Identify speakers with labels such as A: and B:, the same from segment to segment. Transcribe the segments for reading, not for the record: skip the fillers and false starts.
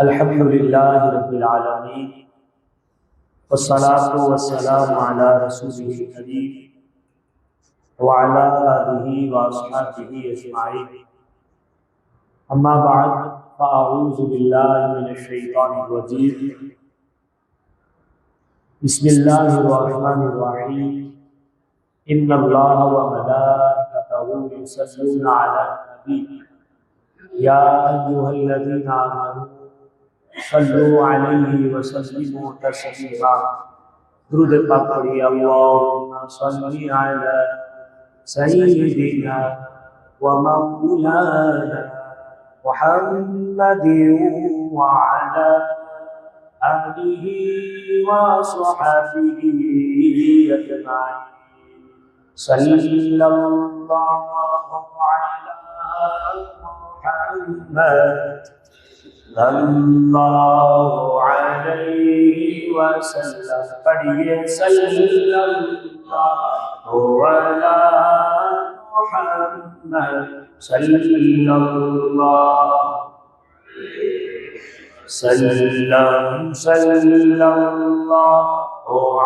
A: الحمد للہ رب العالمین والصلاة والسلام علی رسولہ الکریم وعلی آلہ واصحابہ اجمعین، اما بعد فاعوذ باللہ من الشیطان الرجیم، بسم اللہ الرحمن الرحیم، ان اللہ وملائکتہ یصلون علی النبی یا ایھا الذین آمنوا صلوا علیہ وسلموا تسلیما۔ درود پاک پڑھیے۔ اللہم صل علی سیدنا ومولانا محمد وعلی آلہ وصحبہ اجمعین۔ صلی اللہ علی محمد اللہ علیہ وسلم۔ پڑھیے صلی اللہ علی محمد صلی اللہ وسلم، صلی اللہ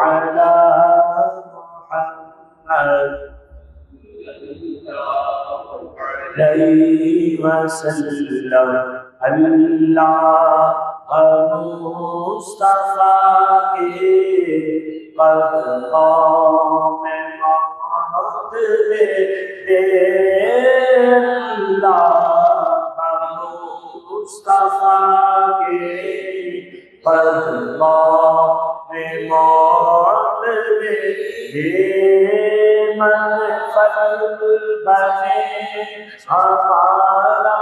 A: علی محمد علیہ وسلم۔ اللہ مصطفیٰ کے قدموں میں موت دے دے، اللہ مصطفیٰ کے قدموں میں موت دے دے، مغفرت بنے ہمارا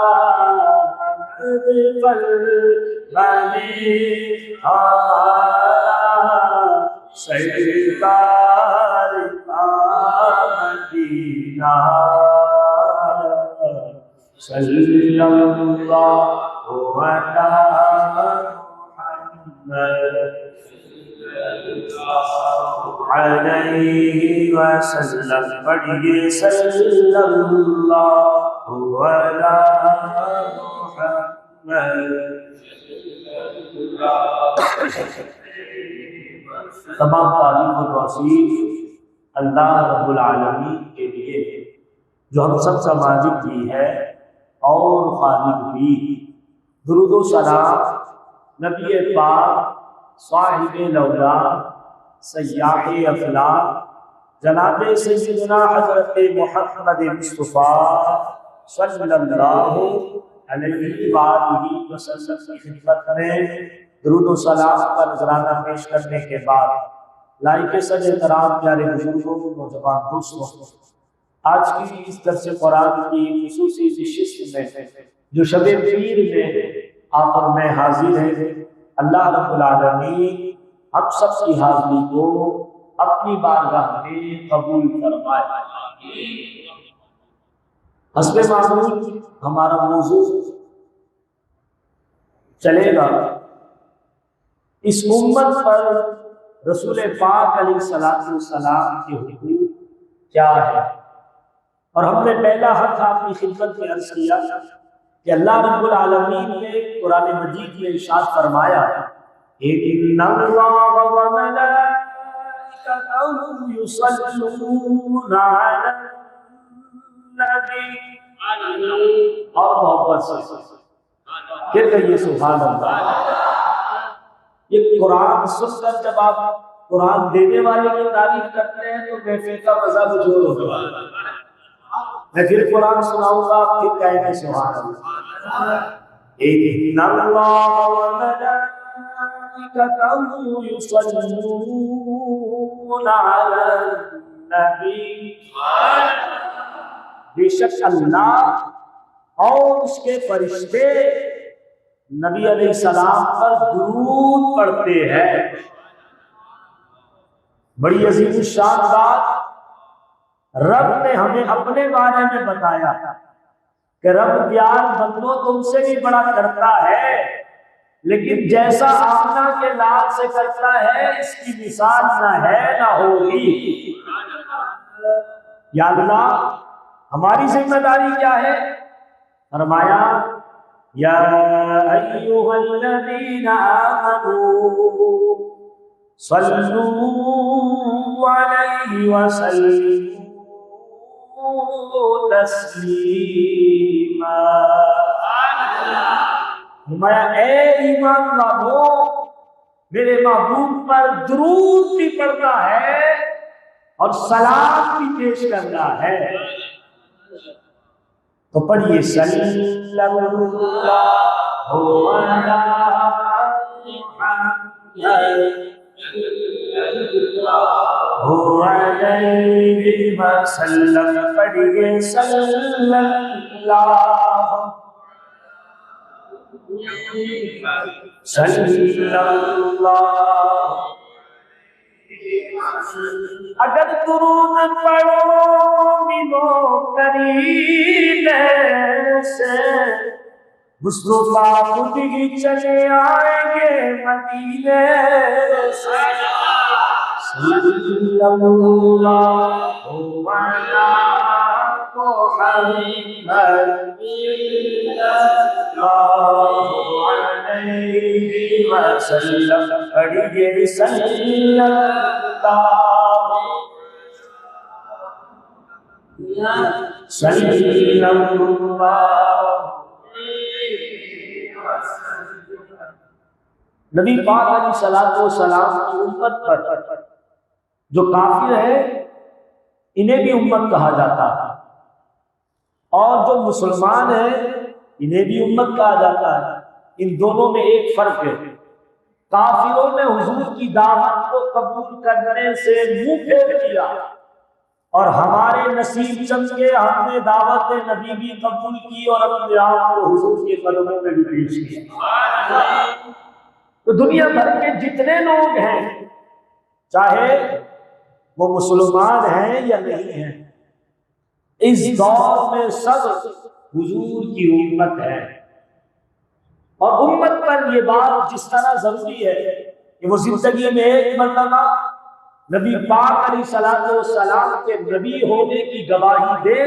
A: پل بنے ہمارا، سرکار کا مدینہ۔ صلی اللہ علی محمد علیہ وسلم۔ پڑھیے صلی اللہ علی تمام تعریف و توصیف اللہ رب العالمین کے لیے جو ہم سب کا مالک بھی ہے اور خالق بھی۔ درود و سلام نبی پاک صاحب لولا سیاح افلاک جناب سیدنا حضرت محمد مصطفیٰ صلی اللہ علیہ وآلہ وسلم کی خدمت میں درود و سلام کا نذرانہ پیش کرنے کے بعد لائق صدر احترام پیارے بزرگوں، نوجوان دوستوں، آج کی اس درس قرآن کی خصوصی نشست میں جو شب پیر میں آپ اور میں حاضر ہیں، اللہ رب العالمین ہم سب کی حاضری کو اپنی بارگاہ میں قبول فرمائے۔ حسب معمول ہمارا موضوع چلے گا اس امت پر رسول پاک علیہ السلام کے حقوق کیا ہے، اور ہم نے پہلا حق آپ کی خدمت میں عرض کیا کہ اللہ رب العالمین نے قرآن مجید میں ارشاد فرمایا ان اللہ وملائکتہ یصلون علی النبی، اور محبت سے پھر کہیے سبحان اللہ۔ یہ قرآن سن کر جب آپ قرآن دینے والے کی تعریف کرتے ہیں تو محفل کا مزہ بجھول ہوگا۔ میں پھر قرآن سناؤں گا، پھر کہیں گے سبحان اللہ۔ ان اللہ وملائکتہ یصلون علی النبی، بے شک اللہ اور اس کے فرشتے نبی علیہ السلام پر درود پڑھتے ہیں۔ بڑی عظیم الشان بات رب نے ہمیں اپنے بارے میں بتایا کہ رب پیار بندوں تم سے بھی بڑا کرتا ہے، لیکن جیسا آمنہ کے لال سے کرتا ہے اس کی مثال نہ ہے نہ ہوگی۔ یا اللہ ہماری ذمہ داری کیا ہے؟ فرمایا یا ایھا الذین آمنوا صلوا علیہ وسلموا تسلیما۔ فرمایا اے ایمان والو، میرے محبوب پر درود بھی پڑھنا ہے اور سلام بھی پیش کرنا ہے۔ تو پڑھیے صلی اللہ علی علیہ وسلم، پڑھیے صلی اللہ اگر درود پڑھو ملو کریم سے، مصطفیٰ خود ہی چلے آئیں گے مدینے سے۔ صلی اللہ علی محمد علیہ وسلم، پڑھیے صلی اللہ صلی اللہ۔ نبی پاک علیہ الصلوۃ والسلام کی امت پر جو کافر ہے انہیں بھی امت کہا جاتا ہے، اور جو مسلمان ہیں انہیں بھی امت کہا جاتا ہے۔ ان دونوں میں ایک فرق ہے، کافروں نے حضور کی دعوت کو قبول کرنے سے منہ پھیر لیا، اور ہمارے نصیب چند کے ہم نے دعوت نبی بھی قبول کی اور اپنے آپ کو حضور کے قدموں میں بھی پیش کیا۔ تو دنیا بھر کے جتنے لوگ ہیں، چاہے وہ مسلمان ہیں یا نہیں ہیں، اس دور میں سب حضور کی امت ہے۔ اور امت پر یہ بات جس طرح ضروری ہے کہ وہ زندگی میں ایک مرتبہ نبی پاک علیہ الصلوۃ والسلام کے نبی ہونے کی گواہی دے،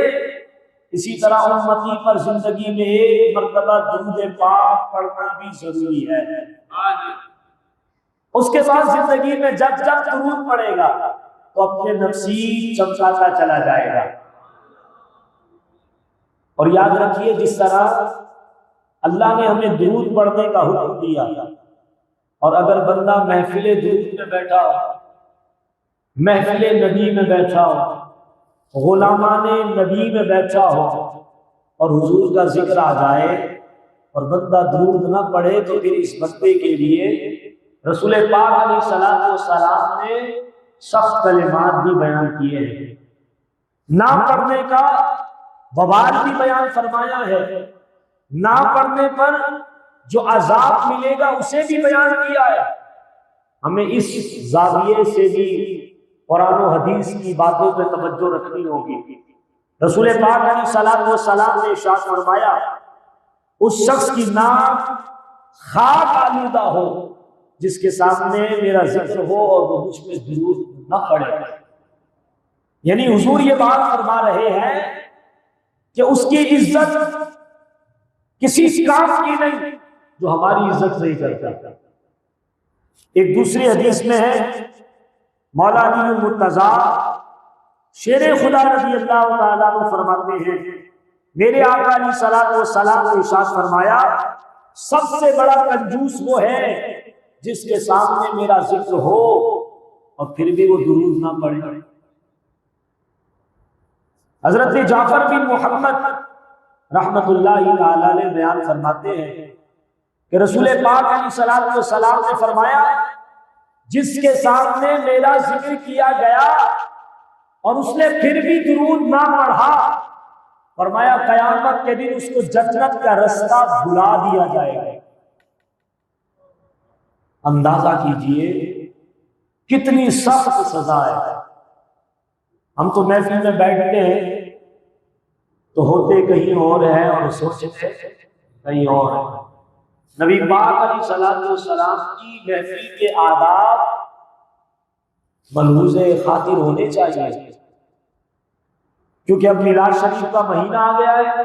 A: اسی طرح امتی پر زندگی میں ایک مرتبہ درود پاک پڑھنا بھی ضروری ہے۔ اس کے بعد زندگی میں جب جب درود پڑھے گا تو اپنے نصیب چمکاتا چلا جائے گا۔ اور یاد رکھیے، جس طرح اللہ نے ہمیں درود پڑھنے کا حکم دیا، اور اگر بندہ محفل درود میں بیٹھا ہو، محفل نبی میں بیٹھا ہو، غلامان نبی میں بیٹھا ہو، اور حضور کا ذکر آ جائے اور بندہ درود نہ پڑھے، تو پھر اس بندے کے لیے رسول پاک علیہ السلام نے سخت کلمات بھی بیان کیے ہیں، نہ پڑھنے کا وبال بھی بیان فرمایا ہے، نہ پڑھنے پر جو عذاب ملے گا اسے بھی بیان کیا ہے۔ ہمیں اس زاویے سے بھی قرآن و حدیث کی باتوں پہ توجہ رکھنی ہوگی۔ رسول پاک علیہ السلام نے ارشاد فرمایا، اس شخص کی ناک خاک آلودہ ہو جس کے سامنے میرا ذکر ہو اور وہ مجھ میں درود نہ پڑے۔ یعنی حضور یہ بات فرما رہے ہیں کہ اس کی عزت کسی کام کی نہیں جو ہماری عزت نہیں کرتا۔ ایک دوسری حدیث میں ہے، مولا علی المرتضیٰ شیر خدا رضی اللہ تعالیٰ عنہ فرماتے ہیں، میرے آقا علیہ الصلوۃ والسلام نے ارشاد فرمایا، سب سے بڑا کنجوس وہ ہے جس کے سامنے میرا ذکر ہو اور پھر بھی وہ درود نہ پڑھے۔ حضرت جعفر بن محمد رحمت اللہ تعالی علیہ بیان فرماتے ہیں کہ رسول پاک علیہ السلام نے فرمایا، جس کے سامنے میرا ذکر کیا گیا اور اس نے پھر بھی درود نہ پڑھا، فرمایا قیامت کے دن اس کو جنت کا رستہ بھلا دیا جائے گا۔ اندازہ کیجئے کتنی سخت سزا ہے۔ ہم تو محفل میں بیٹھتے ہیں تو ہوتے کہیں اور ہیں اور سوچتے کہیں اور ہیں۔ نبی پاک علیہ السلام کی محفل کے آداب ملحوظ خاطر ہونے چاہیے، کیونکہ اب میلاد شریف کا مہینہ آ گیا ہے۔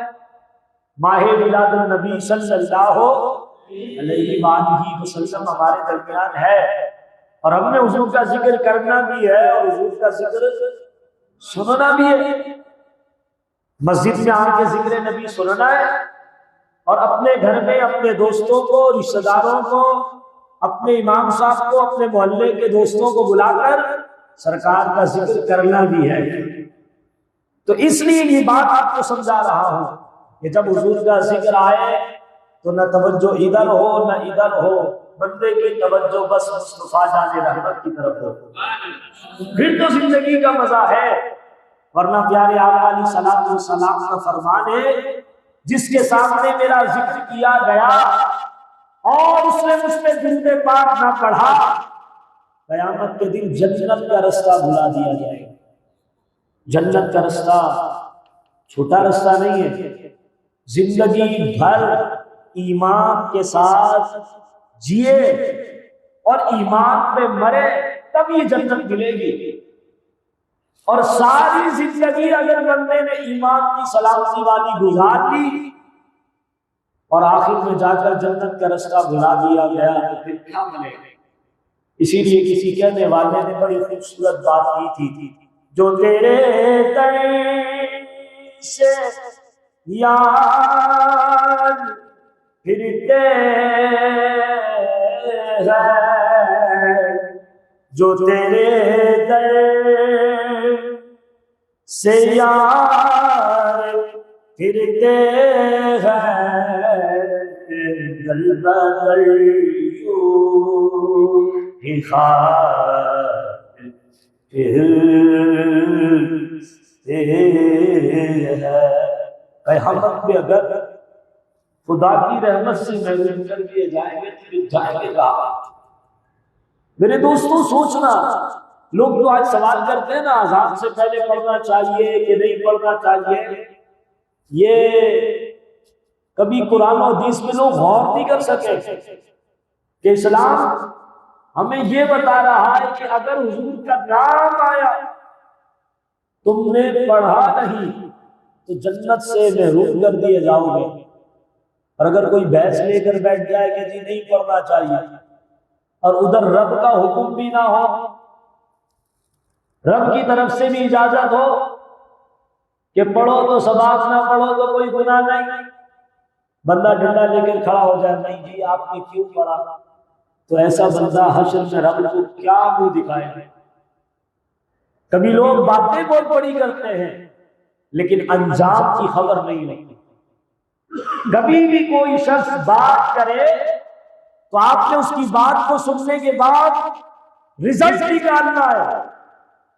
A: ماہ میلاد النبی صلی اللہ علیہ وآلہ وسلم ہمارے درمیان ہے، اور ہم نے حضور کا ذکر کرنا بھی ہے اور حضور کا ذکر سننا بھی ہے۔ مسجد میں آ کے ذکر نبی سننا ہے، اور اپنے گھر میں اپنے دوستوں کو، رشتہ داروں کو، اپنے امام صاحب کو، اپنے محلے کے دوستوں کو بلا کر سرکار کا ذکر کرنا بھی ہے۔ تو اس لیے یہ بات آپ کو سمجھا رہا ہوں کہ جب حضور کا ذکر آئے تو نہ توجہ ادھر ہو نہ ادھر ہو، بندے کی توجہ بس مصطفیٰ جان رحمت کی طرف ہو، پھر تو زندگی کا مزہ ہے۔ ورنہ پیارے آقا علیہ الصلوۃ والسلام کا فرمان ہے، جس کے سامنے میرا ذکر کیا گیا اور اس نے مجھ پہ درود پاک نہ پڑھا، قیامت کے دن جنت کا رستہ بھلا دیا جائے گا۔ جنت کا رستہ چھوٹا رستہ نہیں ہے، زندگی بھر ایمان کے ساتھ جیے اور ایمان پہ مرے تب یہ جنت ملے گی، اور ساری زندگی اگر بندے نے ایمان کی سلامتی والی گزار لی اور آخر میں جا کر جنت کا رستہ بھلا دیا گیا تو پھر کیا ملے گا؟ اسی لیے کسی کہنے والے نے بڑی خوبصورت بات کی تھی، جو تیرے در سے یار پھرتے ہیں، جو تیرے در سے یار پھرتے ہیں، دل بدل ہی خواہ قیامت میں اگر خدا کی رحمت سے محروم کر دیے جائیں گے تو پھر جائیں گے کہاں؟ میرے دوستوں سوچنا، لوگ جو آج سوال کرتے ہیں نا اذان سے پہلے پڑھنا چاہیے کہ نہیں پڑھنا چاہیے، یہ کبھی قرآن و حدیث میں لوگ غور نہیں کر سکے کہ اسلام ہمیں یہ بتا رہا ہے کہ اگر حضور کا نام آیا تم نے پڑھا نہیں تو جنت سے محروم کر دیے جاؤ گے۔ اور اگر کوئی بحث لے کر بیٹھ جائے کہ جی نہیں پڑھنا چاہیے، اور ادھر رب کا حکم بھی نہ ہو، رب کی طرف سے بھی اجازت ہو کہ پڑھو تو ثواب، نہ پڑھو تو کوئی گناہ نہیں، بندہ ڈنڈا لے کر کھڑا ہو جائے، نہیں جی آپ نے کیوں پڑھا، تو ایسا بندہ حشر میں رب کو کیا منہ دکھائے گا؟ کبھی لوگ باتیں بہت بڑی کرتے ہیں لیکن انجام کی خبر نہیں ہوتی۔ کبھی بھی کوئی شخص بات کرے تو آپ نے اس کی بات کو سننے کے بعد رزلٹ نکالنا ہے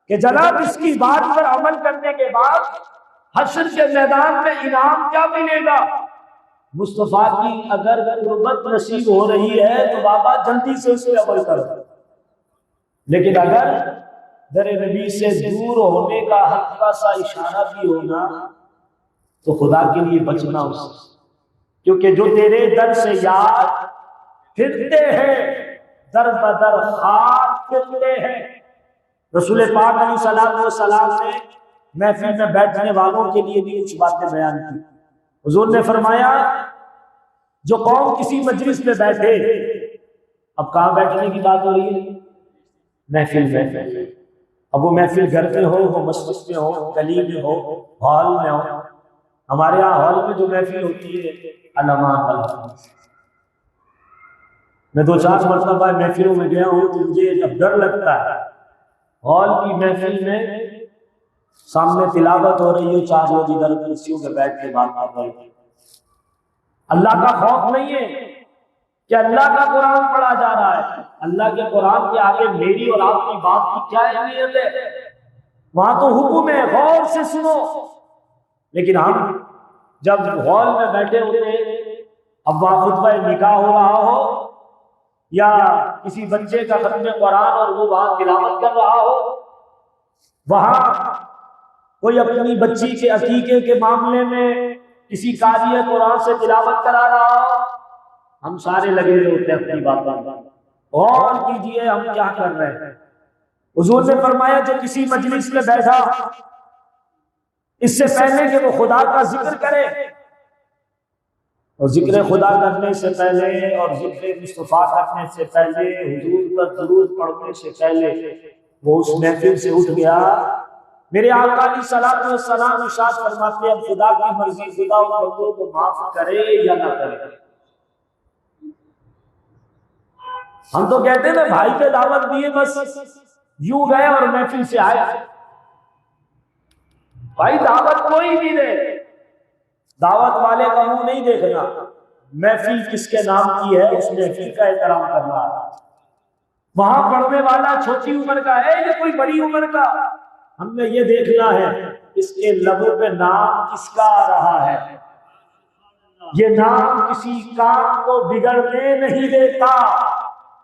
A: کہ جناب اس کی بات پر عمل کرنے کے بعد حشر کے میدان میں انعام کیا ملے گا۔ مصطفیٰ کی اگر قربت نصیب ہو رہی ہے تو بابا جلدی سے اس پہ عمل کرو، لیکن اگر در نبی سے دور ہونے کا ہلکا سا اشارہ بھی ہونا تو خدا کے لیے بچنا اس سے، کیونکہ جو تیرے در سے یاد پھرتے ہیں در بدر خار پھرتے ہیں۔ رسول پاک علیہ الصلوۃ والسلام نے محفل میں بیٹھنے والوں کے لیے بھی کچھ باتیں بیان کی۔ حضور نے فرمایا جو قوم کسی مجلس میں بیٹھے، اب کہاں بیٹھنے کی بات ہو رہی ہے؟ محفل میں۔ اب وہ محفل گھر میں ہو مسجد میں ہو، گلی میں ہو، ہال میں ہو۔ ہمارے یہاں ہال میں جو محفل ہوتی ہے علامات، میں 2-4 مرتبہ محفلوں میں گیا ہوں تو مجھے اب ڈر لگتا ہے، ہال کی محفل میں سامنے تلاوت ہو رہی ہے، 4 لوگ ادھر کرسیوں پہ بیٹھ کے بات کر رہے ہیں، اللہ کا خوف نہیں ہے کہ اللہ کا قرآن پڑھا جا رہا ہے، اللہ کے قرآن کے آگے میری اور آپ کی بات کی کیا اہمیت ہے؟ وہاں تو حکم ہے غور سے سنو، لیکن ہم جب ہال میں بیٹھے ہوتے ہیں، اب وہاں خطبہ نکاح ہو رہا ہو یا کسی بچے کا ختم قرآن اور وہ وہاں تلاوت کر رہا ہو، وہاں کوئی اپنی بچی کے عقیقے کے معاملے میں کسی قاری قرآن سے تلاوت کرا رہا ہو، ہم سارے لگے ہوتے ہیں اپنی باتوں۔ غور کیجئے ہم کیا کر رہے ہیں۔ حضور نے فرمایا جو کسی مجلس میں بیٹھا اس سے پہلے کہ وہ خدا کا ذکر کرے اور ذکر خدا کرنے سے پہلے اور ذکر مصطفیٰ کرنے سے پہلے حضور پر درود پڑھنے سے پہلے وہ اس محفل سے اٹھ گیا۔ میرے آقا علیہ الصلوۃ والسلام ارشاد فرماتے ہیں خدا کی مرضی، خدا ان بندوں کو معاف کرے یا نہ کرے۔ ہم تو کہتے ہیں بھائی کے دعوت دیے بس یوں گئے اور محفل سے آئے۔ بھائی دعوت کوئی نہیں دے، دعوت والے کا منہ نہیں دیکھنا، محفل کس کے نام کی ہے اس محفل کا احترام کرنا۔ وہاں پڑھنے والا چھوٹی عمر کا ہے یا کوئی بڑی عمر کا، ہم نے یہ دیکھنا ہے اس کے لبوں پہ نام کس کا آ رہا ہے۔ یہ نام کسی کام کو بگڑنے نہیں دیتا،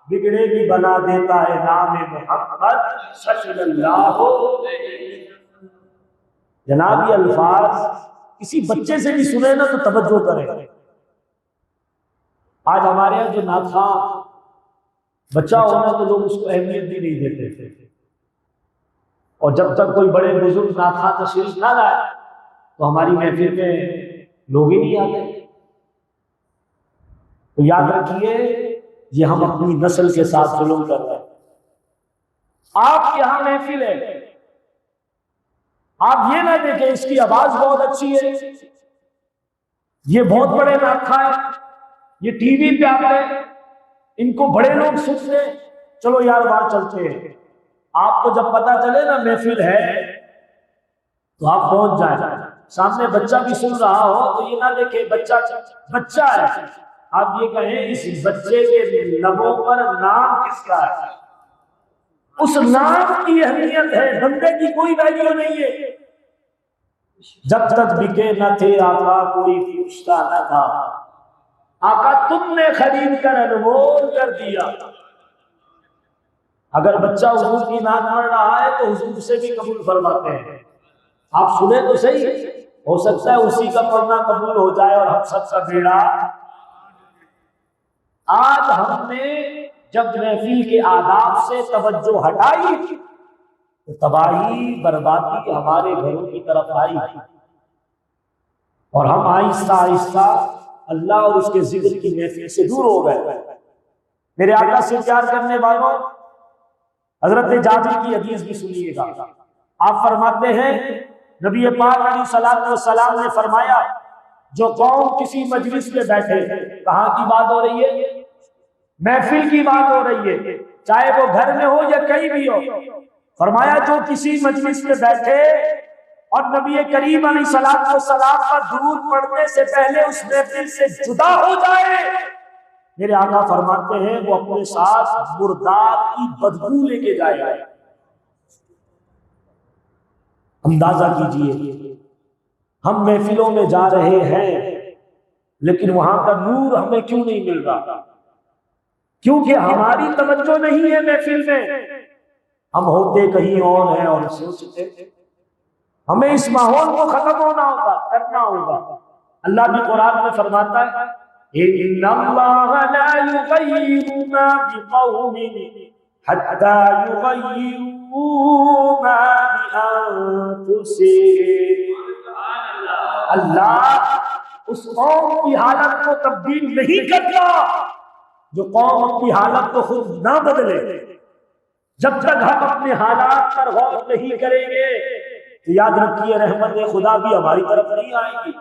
A: بگڑے بھی بنا دیتا ہے۔ نام محمد صلی اللہ علیہ۔ جناب یہ الفاظ کسی بچے سے بھی سنے نا تو توجہ کرے۔ آج ہمارے یہاں جو ناخواں بچہ ہونا تو لوگ اس کو اہمیت بھی نہیں دیتے تھے، اور جب تک کوئی بڑے بزرگ ناخواں تشریف نہ لائے تو ہماری محفل میں لوگ ہی نہیں آتے۔ تو یاد رکھیے یہ ہم اپنی نسل کے ساتھ ظلم کر رہے ہیں۔ آپ یہاں محفل ہے، آپ یہ نہ دیکھیں اس کی آواز بہت اچھی ہے، یہ بہت بڑے ناخواں ہیں، یہ ٹی وی پہ آتے ہیں، ان کو بڑے لوگ سنتے ہیں، چلو یار وہاں چلتے ہیں۔ آپ کو جب پتا چلے نا محفل ہے تو آپ پہنچ جائیں۔ سامنے بچہ بھی سن رہا ہو تو یہ نہ دیکھیں بچہ ہے، آپ یہ کہیں اس بچے کے لبوں پر نام کس کا ہے، اس نام کی اہمیت ہے، بندے کی کوئی ویلیو نہیں ہے۔ جب تک بکے نہ تھے آقا کوئی پوچھتا نہ تھا، آقا تم نے خرید کر انمول کر دیا۔ اگر بچہ حضور کی نعت پڑھ رہا ہے تو حضور سے بھی قبول فرماتے ہیں۔ آپ سنیں تو صحیح، ہو سکتا ہے اسی کا پڑھنا قبول ہو جائے اور ہم سب کا بیڑا۔ آج ہم نے جب محفل کے آداب سے توجہ ہٹائی تو تباہی بربادی ہمارے گھروں کی طرف آئی، اور ہم آہستہ آہستہ اللہ اور اس کے ذکر کی محفل سے دور ہو گئے۔ میرے آقا سے پیار کرنے والوں، حضرت جابر کی حدیث بھی سنیے گا۔ آپ فرماتے ہیں نبی پاک علیہ الصلوۃ والسلام نے فرمایا جو قوم کسی مجلس میں بیٹھے، کہاں کی بات ہو رہی ہے؟ محفل کی بات ہو رہی ہے، چاہے وہ گھر میں ہو یا کہیں بھی ہو۔ فرمایا جو کسی مجلس میں بیٹھے اور نبی کریم علیہ الصلوۃ والسلام پر درود پڑھنے سے پہلے اس محفل سے جدا ہو جائے، میرے آقا فرماتے ہیں وہ اپنے ساتھ مردار کی بدبو لے کے جائے گا۔ اندازہ کیجئے ہم محفلوں میں جا رہے ہیں لیکن وہاں کا نور ہمیں کیوں نہیں مل رہا؟ کیونکہ ہماری توجہ نہیں ہے محفل میں، ہم ہوتے کہیں اور ہیں اور سوچتے ہمیں اس ماحول کو ختم ہونا ہوگا، کرنا ہوگا۔ اللہ بھی قرآن میں فرماتا ہے إِنَّ اللَّهَ لَا يُغَيِّرُ مَا بِقَوْمٍ حَتَّى يُغَيِّرُوا مَا بِأَنفُسِهِمْ۔ اللہ اس قوم کی حالت کو تبدیل نہیں کرتا جو قوم اپنی حالت کو خود نہ بدلے۔ جب تک ہم اپنے حالات پر غور نہیں کریں گے تو یاد رکھیے رحمت خدا بھی ہماری طرف نہیں آئے گی۔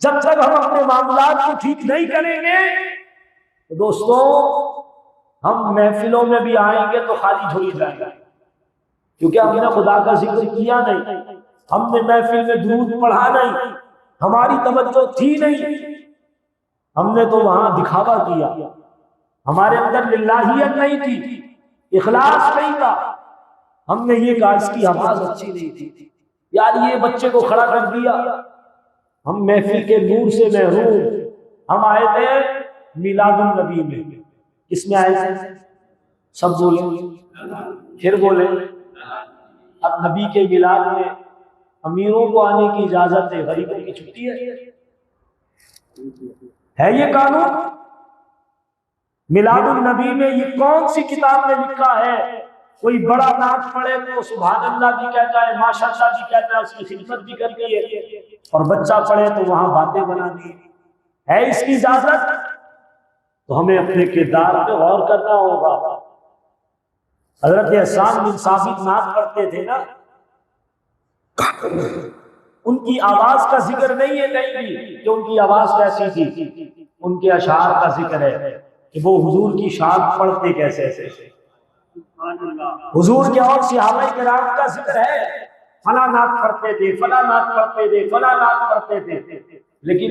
A: جب تک ہم اپنے معاملات کو ٹھیک نہیں کریں گے تو دوستوں ہم محفلوں میں بھی آئیں گے تو خالی جھولی جائیں گے، کیونکہ ہم نے خدا کا ذکر کیا نہیں، ہم نے محفل میں درود پڑھا نہیں، ہماری توجہ تھی نہیں، ہم نے تو وہاں دکھاوا کیا، ہمارے اندر للہیت نہیں تھی، اخلاص نہیں تھا، ہم نے یہ کہا اس کی آواز اچھی نہیں تھی، یار یہ بچے کو کھڑا کر دیا۔ ہم محفل کے نور سے محروم۔ ہم آئے تھے میلاد النبی میں، کس میں آئے تھے؟ سب بولیں، پھر بولیں۔ اب نبی کے میلاد میں امیروں کو آنے کی اجازت ہے، غریبوں کی چھٹی ہے یہ قانون؟ میلاد النبی میں یہ کون سی کتاب میں لکھا ہے کوئی بڑا نعت پڑھے تو سبحان اللہ بھی کہتا ہے، ماشاءاللہ بھی کہتا ہے، اس کی خدمت بھی کرتی ہے، اور بچہ پڑھے تو وہاں باتیں بنا دی؟ ہے اس کی اجازت تو ہمیں اپنے کردار پہ غور کرنا ہوگا۔ حضرت حسان بن ثابت نعت پڑھتے تھے نا، ان کی آواز کا ذکر نہیں ہے کہیں بھی کہ ان کی آواز کیسی تھی، ان کے اشعار کا ذکر ہے کہ وہ حضور کی شان پڑھتے کیسے تھے۔ حضور کے اور صحابہ کرام کا ذکر ہے، فلاں نعت پڑھتے تھے، فلاں نعت پڑھتے تھے، فلاں نعت پڑھتے تھے، لیکن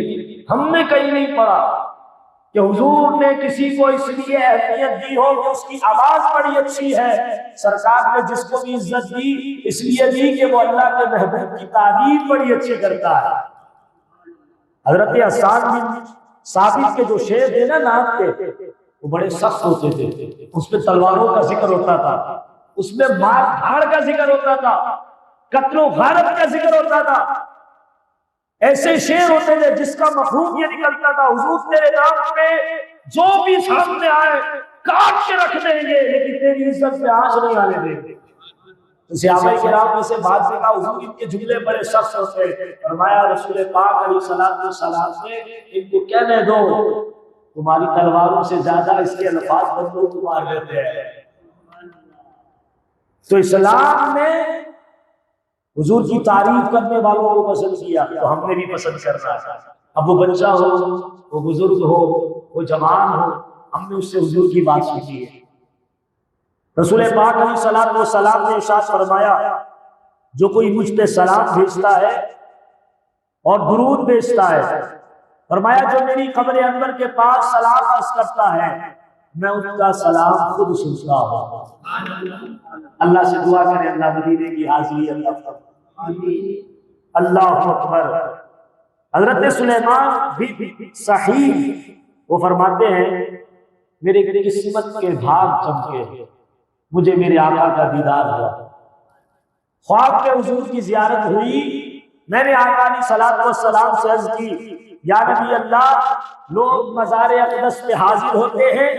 A: ہم نے کہیں نہیں پڑھا کہ حضور نے کسی کو اس لیے اہمیت دی ہو کہ اس کی آواز بڑی اچھی ہے۔ سرکار نے جس کو بھی عزت دی اس لیے دی کہ وہ اللہ کے محبوب کی تعریف بڑی اچھی کرتا ہے۔ حضرت حسان بن ثابت کے جو شعر تھے نا نعت کے، وہ بڑے سخت ہوتے تھے، اس میں تلواروں کا ذکر ہوتا تھا، اس میں مار دھاڑ کا ذکر ہوتا تھا، قتل و غارت کا ذکر ہوتا تھا۔ ایسے شعر ہوتے تھے جس کا مفہوم یہ نکلتا تھا، حضور تیرے نام پہ جو بھی سامنے آئے کاٹ کے رکھ دیں گے لیکن تیری عزت پہ آنچ نہیں آنے دیں گے۔ صحابہ کرام میں سے بعض نے کہا حضور ان کے جملے بڑے سخت ہوتے ہیں، فرمایا رسول پاک علیہ السلام نے ان کو کہنے دو تمہاری تلواروں سے زیادہ اس کے الفاظ بندوں کو مار دیتے ہیں۔ تو اسلام نے حضور کی تعریف کرنے والوں کو پسند کیا تو ہم نے بھی پسند کرنا ہے۔ اب وہ بچہ ہو، وہ بزرگ ہو، وہ جوان ہو، ہم نے اس سے حضور کی بات سیکھی ہے۔ رسول پاک علیہ السلام نے ارشاد فرمایا جو کوئی مجھ پہ سلام بھیجتا ہے اور درود بھیجتا ہے، فرمایا جو میری قبر انور کے پاس سلام عرض کرتا ہے میں اس کا سلام خود سنتا ہوں۔ اللہ سے دعا کریں اللہ مدینے کی حاضری اللہ اکبر۔ حضرت سلیمان بھی صحیح وہ فرماتے ہیں میرے قسمت کے بھاگ چمکے، مجھے میرے آقا کا دیدار ہوا، خواب کے حضور کی زیارت ہوئی، میں نے آقا علیہ الصلوۃ والسلام سے عرض کی یا نبی اللہ لوگ مزار اقدس پہ حاضر ہوتے ہیں،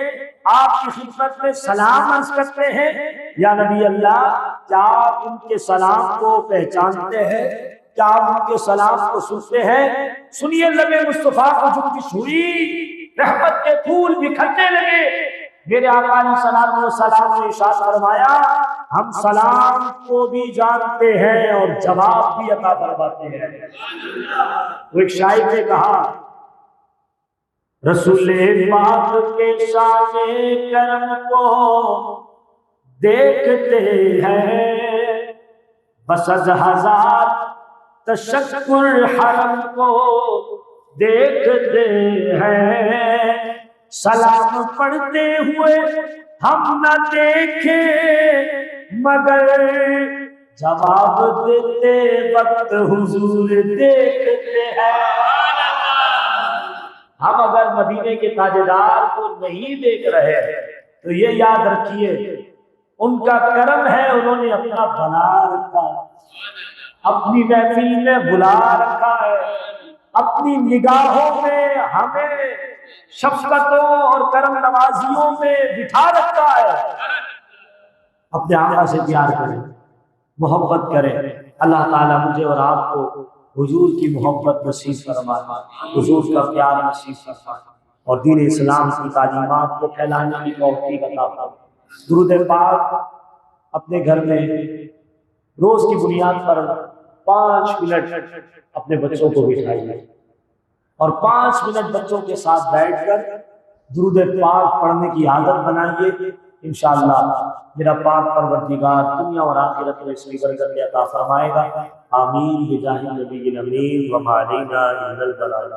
A: آپ کی خدمت میں سلام عرض کرتے ہیں، یا نبی اللہ کیا آپ ان کے سلام کو پہچانتے ہیں، کیا آپ ان کے سلام کو سنتے ہیں؟ سنیے لب مصطفیٰ کو جنبش ہوئی، رحمت کے پھول بکھرنے لگے، میرے آقا علیہ السلام نے ارشاد فرمایا ہم سلام کو بھی جانتے ہیں اور جواب بھی عطا فرماتے ہیں۔ وہ ایک شاعر نے کہا رسول پاک کے شان کرم کو دیکھتے ہیں بس از ہزار تشکر حرم کو دیکھتے ہیں، سلام پڑھتے ہوئے ہم نہ دیکھے مگر جواب دیتے وقت حضور دیکھتے ہیں۔ ہم اگر مدینے کے تاجدار کو نہیں دیکھ رہے تو یہ یاد رکھیے ان کا کرم ہے، انہوں نے اپنا بنا رکھا، اپنی محفل میں بلا رکھا ہے، اپنی نگاہوں میں ہمیں شفقتوں اور کرم نوازیوں میں بٹھا رکھا ہے۔ اپنے آقا سے پیار کریں، محبت کریں، اللہ تعالیٰ مجھے اور آپ کو حضور کی محبت نصیب فرمائے، حضور کا پیار نصیب فرمائے اور دین اسلام کی تعلیمات کو پھیلانے کی توفیق عطا فرمائے۔ درود پاک اپنے گھر میں روز کی بنیاد پر 5 منٹ اپنے بچوں کو بٹھائیے اور 5 منٹ بچوں کے ساتھ بیٹھ کر درود پاک پڑھنے کی عادت بنائیے۔ انشاءاللہ میرا پاک پروردگار دنیا اور آخرت میں اس کی برکت عطا فرمائے گا، آمین بجاہ نبی الامین وما علینا الا البلاغ۔